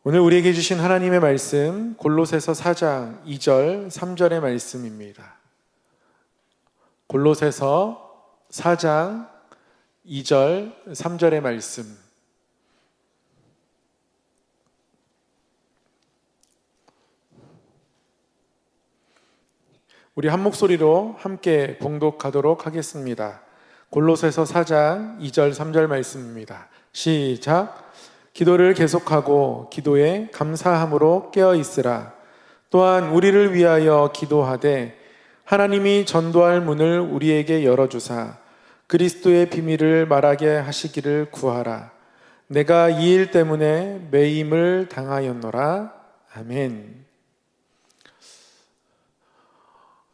오늘 우리에게 주신 하나님의 말씀 골로새서 4장 2절 3절의 말씀입니다. 골로새서 4장 2절 3절의 말씀. 우리 한 목소리로 함께 봉독하도록 하겠습니다. 골로새서 4장 2절 3절 말씀입니다. 시작. 기도를 계속하고 기도에 감사함으로 깨어 있으라. 또한 우리를 위하여 기도하되 하나님이 전도할 문을 우리에게 열어주사 그리스도의 비밀을 말하게 하시기를 구하라. 내가 이 일 때문에 매임을 당하였노라. 아멘.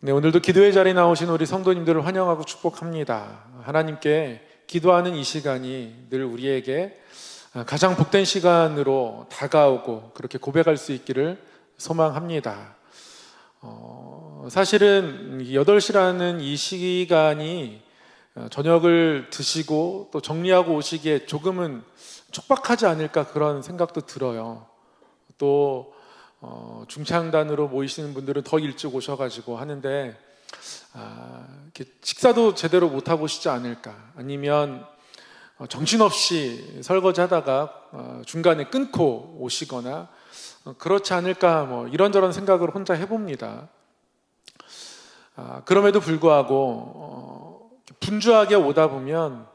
네, 오늘도 기도의 자리에 나오신 우리 성도님들을 환영하고 축복합니다. 하나님께 기도하는 이 시간이 늘 우리에게 가장 복된 시간으로 다가오고 그렇게 고백할 수 있기를 소망합니다. 사실은 8시라는 이 시간이 저녁을 드시고 또 정리하고 오시기에 조금은 촉박하지 않을까 그런 생각도 들어요. 또 중창단으로 모이시는 분들은 더 일찍 오셔가지고 하는데 이렇게 식사도 제대로 못하고 오시지 않을까, 아니면 정신없이 설거지하다가 중간에 끊고 오시거나 그렇지 않을까, 이런저런 생각을 혼자 해봅니다. 그럼에도 불구하고 분주하게 오다 보면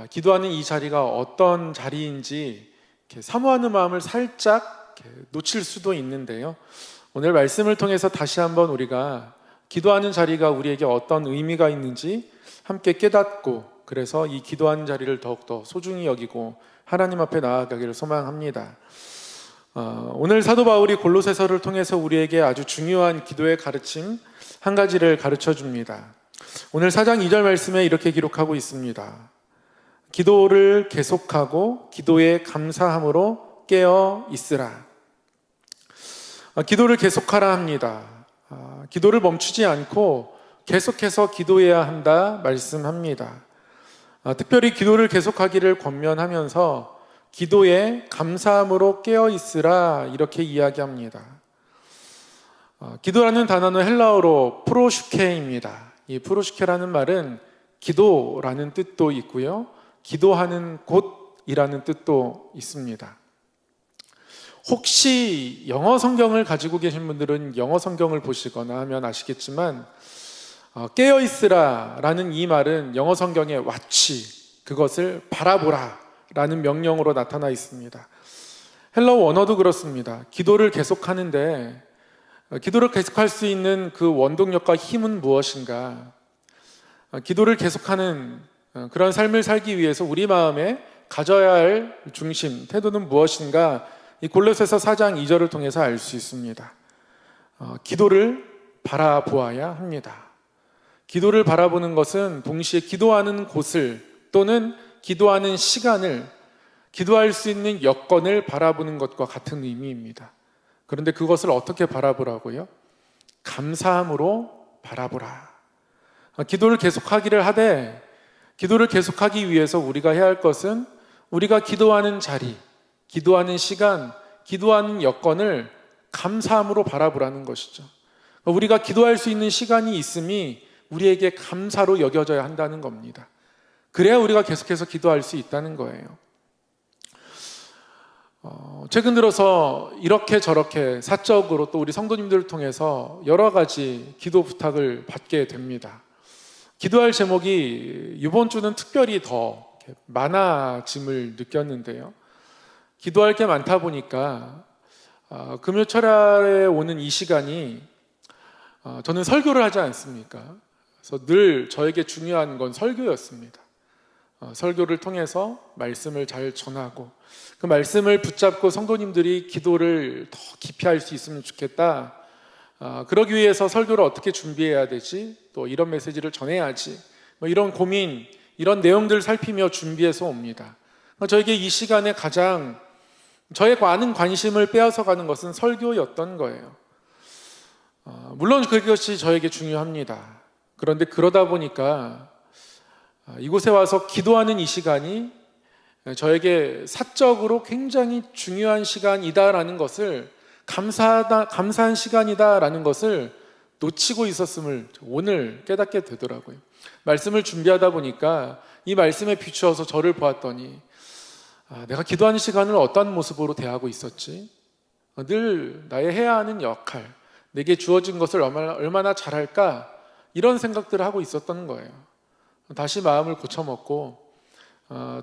기도하는 이 자리가 어떤 자리인지 사모하는 마음을 살짝 놓칠 수도 있는데요. 오늘 말씀을 통해서 다시 한번 우리가 기도하는 자리가 우리에게 어떤 의미가 있는지 함께 깨닫고, 그래서 이 기도하는 자리를 더욱더 소중히 여기고 하나님 앞에 나아가기를 소망합니다. 오늘 사도 바울이 골로새서를 통해서 우리에게 아주 중요한 기도의 가르침 한 가지를 가르쳐 줍니다. 오늘 4장 2절 말씀에 이렇게 기록하고 있습니다. 기도를 계속하고 기도에 감사함으로 깨어 있으라. 기도를 계속하라 합니다. 기도를 멈추지 않고 계속해서 기도해야 한다 말씀합니다. 특별히 기도를 계속하기를 권면하면서 기도에 감사함으로 깨어 있으라 이렇게 이야기합니다. 기도라는 단어는 헬라어로 프로슈케입니다. 이 프로슈케라는 말은 기도라는 뜻도 있고요, 기도하는 곳이라는 뜻도 있습니다. 혹시 영어 성경을 가지고 계신 분들은 영어 성경을 보시거나 하면 아시겠지만 깨어있으라 라는 이 말은 영어 성경에 watch, 그것을 바라보라 라는 명령으로 나타나 있습니다. 헬라어 원어도 그렇습니다. 기도를 계속하는데 기도를 계속할 수 있는 그 원동력과 힘은 무엇인가? 기도를 계속하는 그런 삶을 살기 위해서 우리 마음에 가져야 할 중심, 태도는 무엇인가? 이 골로새서 4장 2절을 통해서 알 수 있습니다. 기도를 바라보아야 합니다. 기도를 바라보는 것은 동시에 기도하는 곳을 또는 기도하는 시간을, 기도할 수 있는 여건을 바라보는 것과 같은 의미입니다. 그런데 그것을 어떻게 바라보라고요? 감사함으로 바라보라. 기도를 계속하기를 하되, 기도를 계속하기 위해서 우리가 해야 할 것은 우리가 기도하는 자리, 기도하는 시간, 기도하는 여건을 감사함으로 바라보라는 것이죠. 우리가 기도할 수 있는 시간이 있음이 우리에게 감사로 여겨져야 한다는 겁니다. 그래야 우리가 계속해서 기도할 수 있다는 거예요. 최근 들어서 이렇게 저렇게 사적으로 또 우리 성도님들을 통해서 여러 가지 기도 부탁을 받게 됩니다. 기도할 제목이 이번 주는 특별히 더 많아짐을 느꼈는데요. 기도할 게 많다 보니까 금요 철야에 오는 이 시간이, 저는 설교를 하지 않습니까? 그래서 늘 저에게 중요한 건 설교였습니다. 설교를 통해서 말씀을 잘 전하고 그 말씀을 붙잡고 성도님들이 기도를 더 깊이 할 수 있으면 좋겠다. 그러기 위해서 설교를 어떻게 준비해야 되지? 또 이런 메시지를 전해야지. 이런 고민, 이런 내용들을 살피며 준비해서 옵니다. 저에게 이 시간에 가장 저의 많은 관심을 빼앗아가는 것은 설교였던 거예요. 물론 그것이 저에게 중요합니다. 그런데 그러다 보니까 이곳에 와서 기도하는 이 시간이 저에게 사적으로 굉장히 중요한 시간이다라는 것을 감사한 시간이다라는 것을 놓치고 있었음을 오늘 깨닫게 되더라고요. 말씀을 준비하다 보니까 이 말씀에 비추어서 저를 보았더니 내가 기도하는 시간을 어떤 모습으로 대하고 있었지? 늘 나의 해야 하는 역할, 내게 주어진 것을 얼마나 잘할까? 이런 생각들을 하고 있었던 거예요. 다시 마음을 고쳐먹고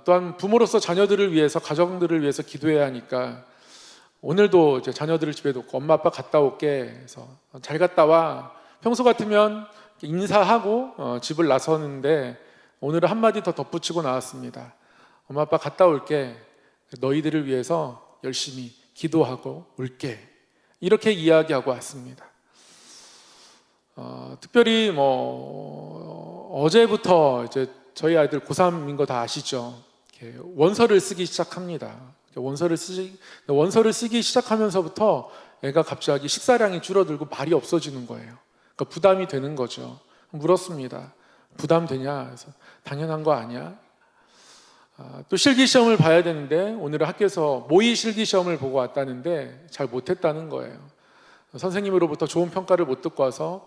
또한 부모로서 자녀들을 위해서, 가정들을 위해서 기도해야 하니까 오늘도 이제 자녀들을 집에 놓고 엄마 아빠 갔다 올게 해서 잘 갔다 와. 평소 같으면 인사하고 집을 나서는데 오늘은 한마디 더 덧붙이고 나왔습니다. 엄마 아빠 갔다 올게. 너희들을 위해서 열심히 기도하고 올게. 이렇게 이야기하고 왔습니다. 특별히 어제부터 이제 저희 아이들 고3인 거 다 아시죠? 원서를 쓰기 시작합니다. 원서를 쓰기 시작하면서부터 애가 갑자기 식사량이 줄어들고 말이 없어지는 거예요. 그러니까 부담이 되는 거죠. 물었습니다. 부담되냐? 그래서 당연한 거 아니야? 또 실기시험을 봐야 되는데 오늘은 학교에서 모의 실기시험을 보고 왔다는데 잘 못했다는 거예요. 선생님으로부터 좋은 평가를 못 듣고 와서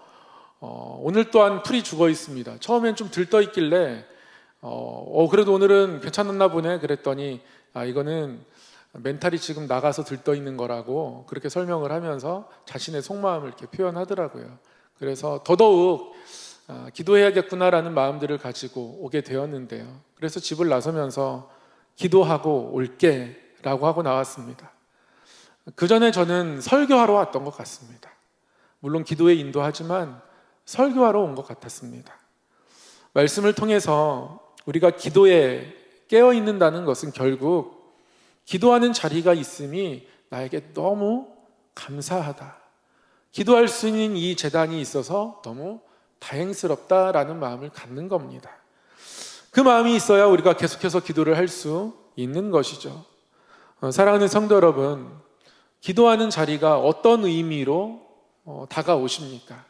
오늘 또한 풀이 죽어 있습니다. 처음엔 좀 들떠 있길래 그래도 오늘은 괜찮았나 보네 그랬더니 이거는 멘탈이 지금 나가서 들떠 있는 거라고 그렇게 설명을 하면서 자신의 속마음을 이렇게 표현하더라고요. 그래서 더더욱 기도해야겠구나라는 마음들을 가지고 오게 되었는데요. 그래서 집을 나서면서 기도하고 올게 라고 하고 나왔습니다. 그 전에 저는 설교하러 왔던 것 같습니다. 물론 기도에 인도하지만 설교하러 온 것 같았습니다. 말씀을 통해서 우리가 기도에 깨어 있는다는 것은 결국 기도하는 자리가 있음이 나에게 너무 감사하다. 기도할 수 있는 이 재단이 있어서 너무 다행스럽다라는 마음을 갖는 겁니다. 그 마음이 있어야 우리가 계속해서 기도를 할 수 있는 것이죠. 사랑하는 성도 여러분, 기도하는 자리가 어떤 의미로 다가오십니까?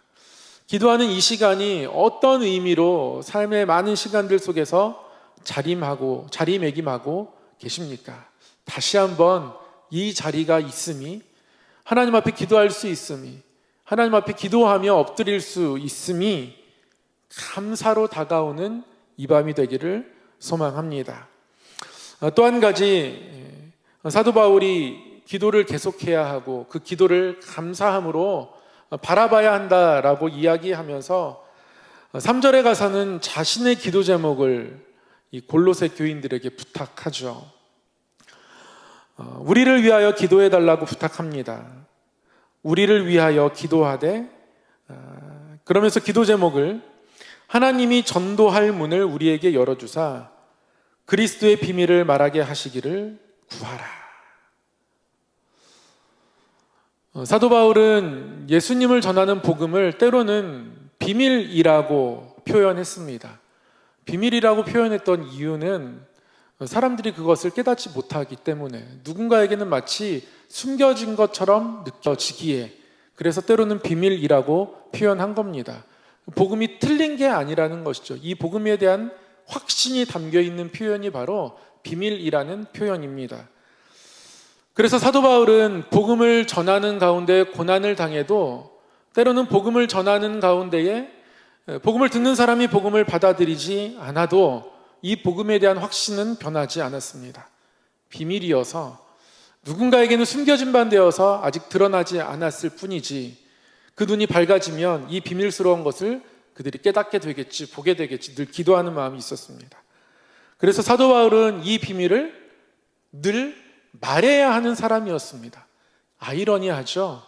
기도하는 이 시간이 어떤 의미로 삶의 많은 시간들 속에서 자리매김하고 계십니까? 다시 한번 이 자리가 있음이, 하나님 앞에 기도할 수 있음이, 하나님 앞에 기도하며 엎드릴 수 있음이 감사로 다가오는 이 밤이 되기를 소망합니다. 또 한 가지, 사도 바울이 기도를 계속해야 하고 그 기도를 감사함으로 바라봐야 한다라고 이야기하면서 3절에 가서는 자신의 기도 제목을 이 골로새 교인들에게 부탁하죠. 우리를 위하여 기도해 달라고 부탁합니다. 우리를 위하여 기도하되, 그러면서 기도 제목을 하나님이 전도할 문을 우리에게 열어주사 그리스도의 비밀을 말하게 하시기를 구하라. 사도 바울은 예수님을 전하는 복음을 때로는 비밀이라고 표현했습니다. 비밀이라고 표현했던 이유는 사람들이 그것을 깨닫지 못하기 때문에, 누군가에게는 마치 숨겨진 것처럼 느껴지기에, 그래서 때로는 비밀이라고 표현한 겁니다. 복음이 틀린 게 아니라는 것이죠. 이 복음에 대한 확신이 담겨 있는 표현이 바로 비밀이라는 표현입니다. 그래서 사도 바울은 복음을 전하는 가운데 고난을 당해도 때로는 복음을 전하는 가운데에 복음을 듣는 사람이 복음을 받아들이지 않아도 이 복음에 대한 확신은 변하지 않았습니다. 비밀이어서 누군가에게는 숨겨진 바 되어서 아직 드러나지 않았을 뿐이지, 그 눈이 밝아지면 이 비밀스러운 것을 그들이 깨닫게 되겠지, 보게 되겠지, 늘 기도하는 마음이 있었습니다. 그래서 사도 바울은 이 비밀을 늘 말해야 하는 사람이었습니다. 아이러니하죠?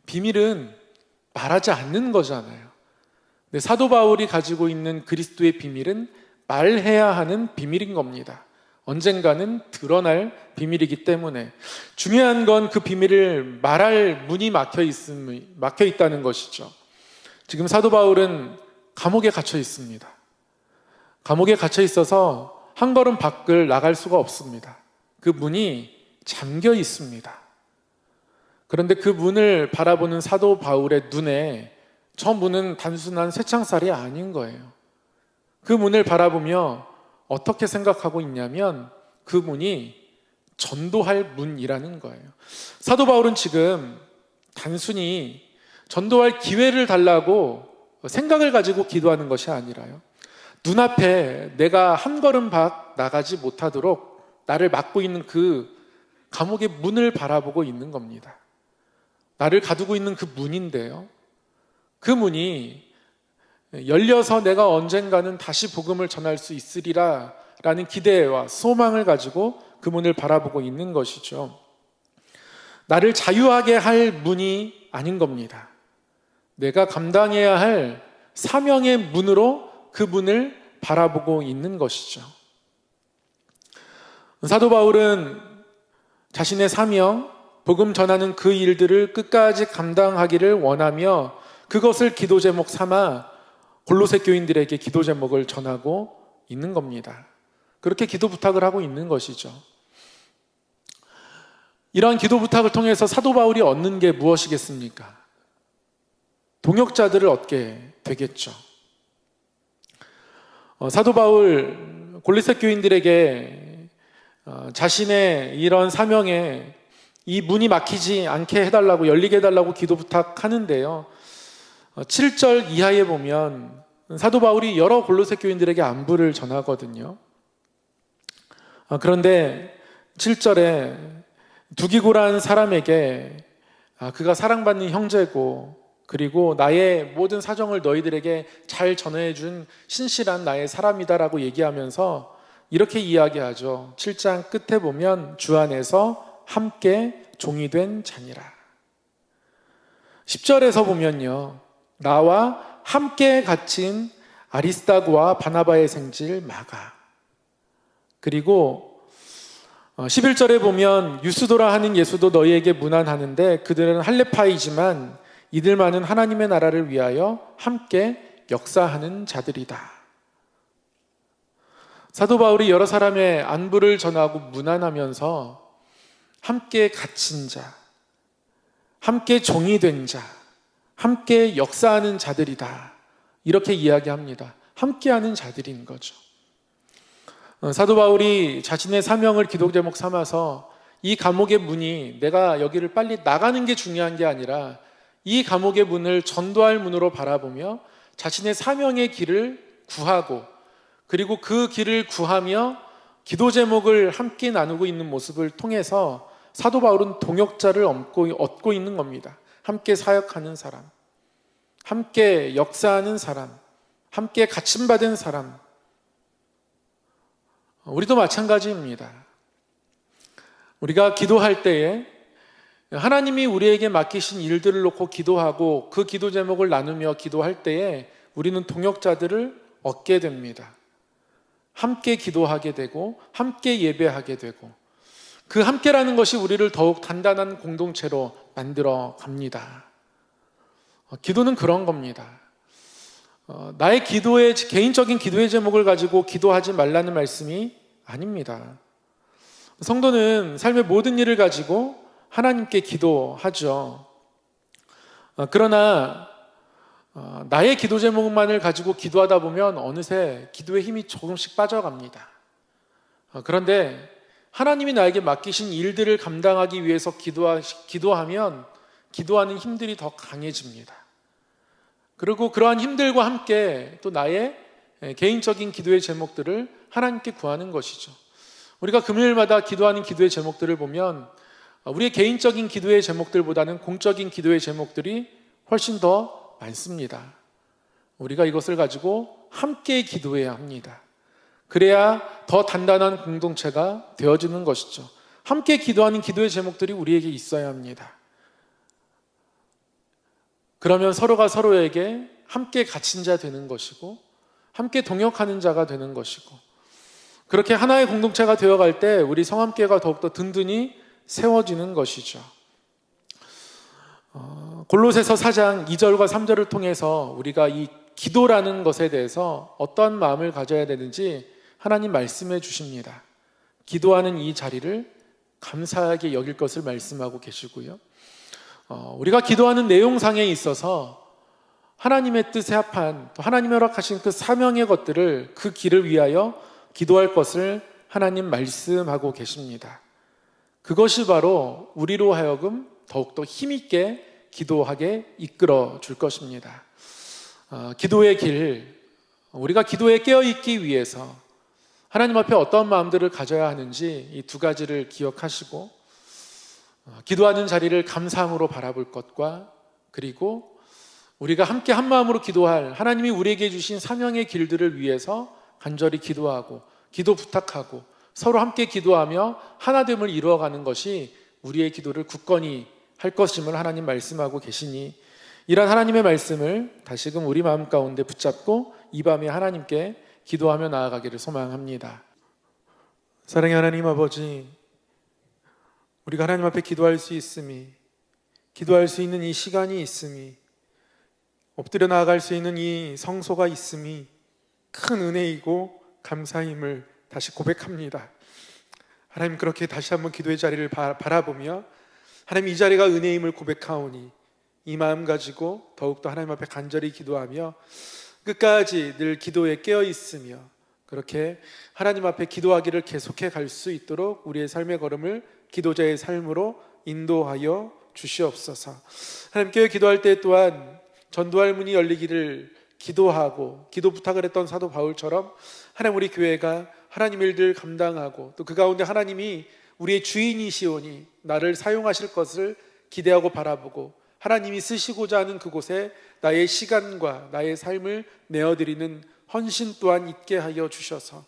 비밀은 말하지 않는 거잖아요. 근데 사도 바울이 가지고 있는 그리스도의 비밀은 말해야 하는 비밀인 겁니다. 언젠가는 드러날 비밀이기 때문에 중요한 건 그 비밀을 말할 문이 막혀 있다는 것이죠. 지금 사도 바울은 감옥에 갇혀 있습니다. 감옥에 갇혀 있어서 한 걸음 밖을 나갈 수가 없습니다. 그 문이 잠겨 있습니다. 그런데 그 문을 바라보는 사도 바울의 눈에 저 문은 단순한 쇠창살이 아닌 거예요. 그 문을 바라보며 어떻게 생각하고 있냐면 그 문이 전도할 문이라는 거예요. 사도 바울은 지금 단순히 전도할 기회를 달라고 생각을 가지고 기도하는 것이 아니라요, 눈앞에 내가 한 걸음 밖 나가지 못하도록 나를 막고 있는 그 감옥의 문을 바라보고 있는 겁니다. 나를 가두고 있는 그 문인데요, 그 문이 열려서 내가 언젠가는 다시 복음을 전할 수 있으리라 라는 기대와 소망을 가지고 그 문을 바라보고 있는 것이죠. 나를 자유하게 할 문이 아닌 겁니다. 내가 감당해야 할 사명의 문으로 그 문을 바라보고 있는 것이죠. 사도 바울은 자신의 사명, 복음 전하는 그 일들을 끝까지 감당하기를 원하며 그것을 기도 제목 삼아 골로새 교인들에게 기도 제목을 전하고 있는 겁니다. 그렇게 기도 부탁을 하고 있는 것이죠. 이러한 기도 부탁을 통해서 사도 바울이 얻는 게 무엇이겠습니까? 동역자들을 얻게 되겠죠. 사도 바울 골로새 교인들에게 자신의 이런 사명에 이 문이 막히지 않게 해달라고, 열리게 해달라고 기도 부탁하는데요, 7절 이하에 보면 사도 바울이 여러 골로새 교인들에게 안부를 전하거든요. 그런데 7절에 두기고라는 사람에게 그가 사랑받는 형제고, 그리고 나의 모든 사정을 너희들에게 잘 전해준 신실한 나의 사람이다라고 얘기하면서 이렇게 이야기하죠. 7장 끝에 보면 주 안에서 함께 종이 된 자니라. 10절에서 보면요, 나와 함께 갇힌 아리스다고와 바나바의 생질 마가. 그리고 11절에 보면 유스도라 하는 예수도 너희에게 문안하는데 그들은 할레파이지만 이들만은 하나님의 나라를 위하여 함께 역사하는 자들이다. 사도 바울이 여러 사람의 안부를 전하고 문안하면서 함께 갇힌 자, 함께 종이 된 자, 함께 역사하는 자들이다, 이렇게 이야기합니다. 함께하는 자들인 거죠. 사도 바울이 자신의 사명을 기도 제목 삼아서 이 감옥의 문이 내가 여기를 빨리 나가는 게 중요한 게 아니라 이 감옥의 문을 전도할 문으로 바라보며 자신의 사명의 길을 구하고, 그리고 그 길을 구하며 기도 제목을 함께 나누고 있는 모습을 통해서 사도 바울은 동역자를 얻고 있는 겁니다. 함께 사역하는 사람, 함께 역사하는 사람, 함께 갇힘받은 사람. 우리도 마찬가지입니다. 우리가 기도할 때에 하나님이 우리에게 맡기신 일들을 놓고 기도하고 그 기도 제목을 나누며 기도할 때에 우리는 동역자들을 얻게 됩니다. 함께 기도하게 되고 함께 예배하게 되고, 그 함께라는 것이 우리를 더욱 단단한 공동체로 만들어 갑니다. 기도는 그런 겁니다. 나의 개인적인 기도의 제목을 가지고 기도하지 말라는 말씀이 아닙니다. 성도는 삶의 모든 일을 가지고 하나님께 기도하죠. 그러나 나의 기도 제목만을 가지고 기도하다 보면 어느새 기도의 힘이 조금씩 빠져갑니다. 그런데 하나님이 나에게 맡기신 일들을 감당하기 위해서 기도하면 기도하는 힘들이 더 강해집니다. 그리고 그러한 힘들과 함께 또 나의 개인적인 기도의 제목들을 하나님께 구하는 것이죠. 우리가 금요일마다 기도하는 기도의 제목들을 보면 우리의 개인적인 기도의 제목들보다는 공적인 기도의 제목들이 훨씬 더 많습니다. 우리가 이것을 가지고 함께 기도해야 합니다. 그래야 더 단단한 공동체가 되어지는 것이죠. 함께 기도하는 기도의 제목들이 우리에게 있어야 합니다. 그러면 서로가 서로에게 함께 갇힌 자 되는 것이고 함께 동역하는 자가 되는 것이고, 그렇게 하나의 공동체가 되어갈 때 우리 성함교회가 더욱더 든든히 세워지는 것이죠. 골로새서 4장 2절과 3절을 통해서 우리가 이 기도라는 것에 대해서 어떤 마음을 가져야 되는지 하나님 말씀해 주십니다. 기도하는 이 자리를 감사하게 여길 것을 말씀하고 계시고요, 우리가 기도하는 내용상에 있어서 하나님의 뜻에 합한, 또 하나님이 허락하신 그 사명의 것들을, 그 길을 위하여 기도할 것을 하나님 말씀하고 계십니다. 그것이 바로 우리로 하여금 더욱더 힘있게 기도하게 이끌어 줄 것입니다. 기도의 길, 우리가 기도에 깨어있기 위해서 하나님 앞에 어떤 마음들을 가져야 하는지 이 두 가지를 기억하시고 기도하는 자리를 감사함으로 바라볼 것과 그리고 우리가 함께 한 마음으로 기도할 하나님이 우리에게 주신 사명의 길들을 위해서 간절히 기도하고 기도 부탁하고 서로 함께 기도하며 하나됨을 이루어가는 것이 우리의 기도를 굳건히 할 것임을 하나님 말씀하고 계시니 이런 하나님의 말씀을 다시금 우리 마음 가운데 붙잡고 이 밤에 하나님께 기도하며 나아가기를 소망합니다. 사랑의 하나님 아버지, 우리가 하나님 앞에 기도할 수 있음이, 기도할 수 있는 이 시간이 있음이, 엎드려 나아갈 수 있는 이 성소가 있음이 큰 은혜이고 감사임을 다시 고백합니다. 하나님, 그렇게 다시 한번 기도의 자리를 바라보며 하나님, 이 자리가 은혜임을 고백하오니 이 마음 가지고 더욱더 하나님 앞에 간절히 기도하며 끝까지 늘 기도에 깨어 있으며 그렇게 하나님 앞에 기도하기를 계속해 갈 수 있도록 우리의 삶의 걸음을 기도자의 삶으로 인도하여 주시옵소서. 하나님께 기도할 때 또한 전도할 문이 열리기를 기도하고 기도 부탁을 했던 사도 바울처럼 하나님, 우리 교회가 하나님 일들 감당하고 또 그 가운데 하나님이 우리의 주인이시오니 나를 사용하실 것을 기대하고 바라보고 하나님이 쓰시고자 하는 그곳에 나의 시간과 나의 삶을 내어드리는 헌신 또한 있게 하여 주셔서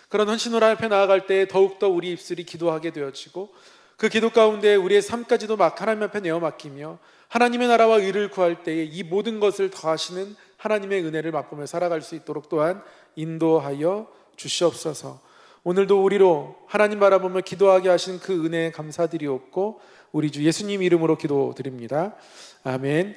그런 헌신으로 앞에 나아갈 때 더욱더 우리 입술이 기도하게 되어지고 그 기도 가운데 우리의 삶까지도 막 하나님 앞에 내어 맡기며 하나님의 나라와 의를 구할 때에 이 모든 것을 더하시는 하나님의 은혜를 맛보며 살아갈 수 있도록 또한 인도하여 주시옵소서. 오늘도 우리로 하나님 바라보며 기도하게 하신 그 은혜에 감사드리옵고 우리 주 예수님 이름으로 기도드립니다. 아멘.